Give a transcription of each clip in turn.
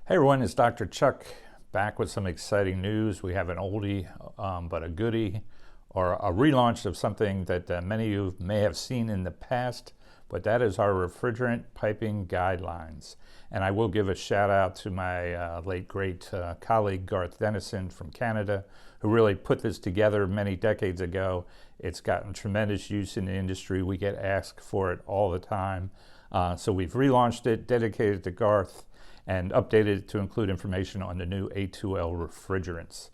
Hey everyone, it's Dr. Chuck back with some exciting news. We have an oldie but a goodie, or a relaunch of something that many of you may have seen in the past, but that is our Refrigerant Piping Guidelines. And I will give a shout out to my late great colleague Garth Dennison from Canada, who really put this together many decades ago. It's gotten tremendous use in the industry. We get asked for it all the time. So we've relaunched it, dedicated to Garth, and updated it to include information on the new A2L refrigerants.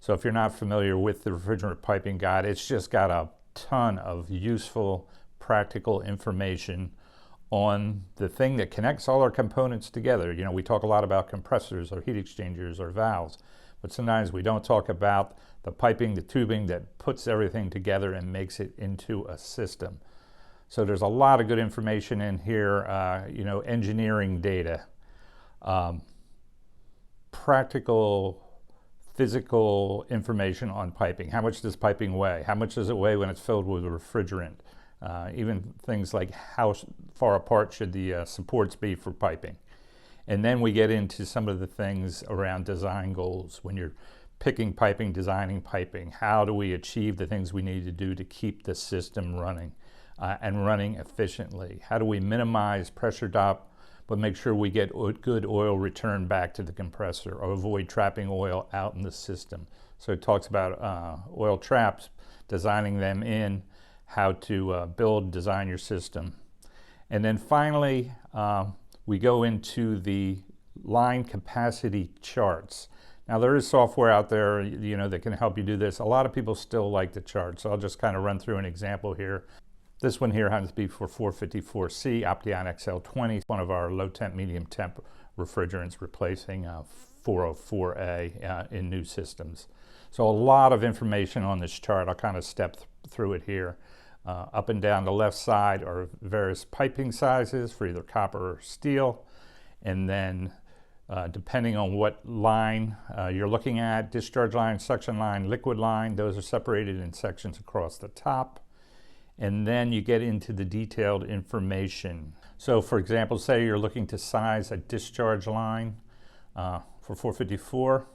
So if you're not familiar with the Refrigerant Piping Guide, it's just got a ton of useful, practical information on the thing that connects all our components together. You know, we talk a lot about compressors or heat exchangers or valves, but sometimes we don't talk about the piping, the tubing that puts everything together and makes it into a system. So there's a lot of good information in here, engineering data, practical physical information on piping. How much does piping weigh? How much does it weigh when it's filled with refrigerant? Even things like how far apart should the supports be for piping. And then we get into some of the things around design goals. When you're picking piping, designing piping, how do we achieve the things we need to do to keep the system running and running efficiently? How do we minimize pressure drop but make sure we get good oil return back to the compressor, or avoid trapping oil out in the system? So it talks about oil traps, designing them in, how to design your system. And then finally, we go into the line capacity charts. Now there is software out there, that can help you do this. A lot of people still like the charts, so I'll just kind of run through an example here. This one here happens to be for 454C, Opteon XL20, one of our low temp, medium temp refrigerants, replacing 404A in new systems. So a lot of information on this chart. I'll kind of step through it here. Up and down the left side are various piping sizes for either copper or steel. And then depending on what line you're looking at, discharge line, suction line, liquid line, those are separated in sections across the top. And then you get into the detailed information. So for example, say you're looking to size a discharge line for 454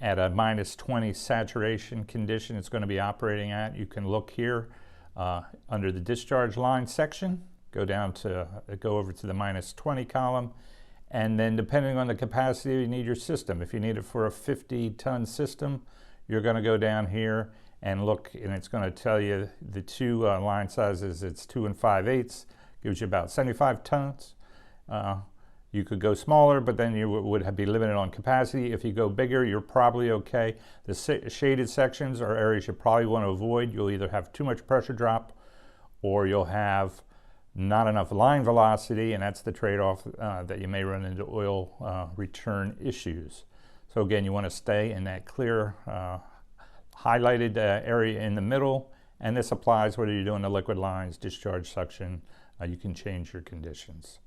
at a -20 saturation condition it's going to be operating at. You can look here under the discharge line section, go over to the -20 column, and then depending on the capacity you need your system. If you need it for a 50-ton system, you're going to go down here and look, and it's going to tell you the two line sizes. It's 2 5/8, gives you about 75 tons. You could go smaller, but then you would be limited on capacity. If you go bigger, you're probably okay. The shaded sections are areas you probably want to avoid. You'll either have too much pressure drop, or you'll have not enough line velocity, and that's the trade-off that you may run into oil return issues. So again, you want to stay in that clear highlighted area in the middle, and this applies whether you're doing the liquid lines, discharge, suction. You can change your conditions.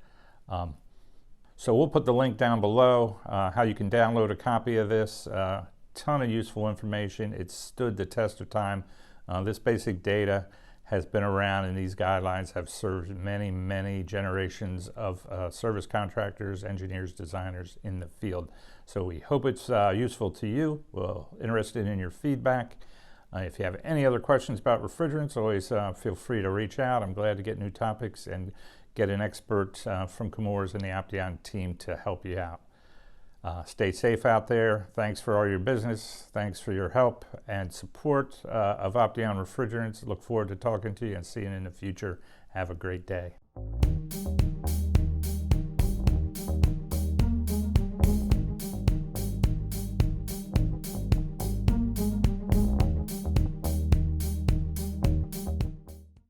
So we'll put the link down below, how you can download a copy of this. Ton of useful information. It's stood the test of time. This basic data has been around, and these guidelines have served many, many generations of service contractors, engineers, designers in the field. So we hope it's useful to you. We're interested in your feedback. If you have any other questions about refrigerants, always feel free to reach out. I'm glad to get new topics and get an expert from Chemours and the Opteon team to help you out. Stay safe out there. Thanks for all your business. Thanks for your help and support of Opteon refrigerants. Look forward to talking to you and seeing you in the future. Have a great day.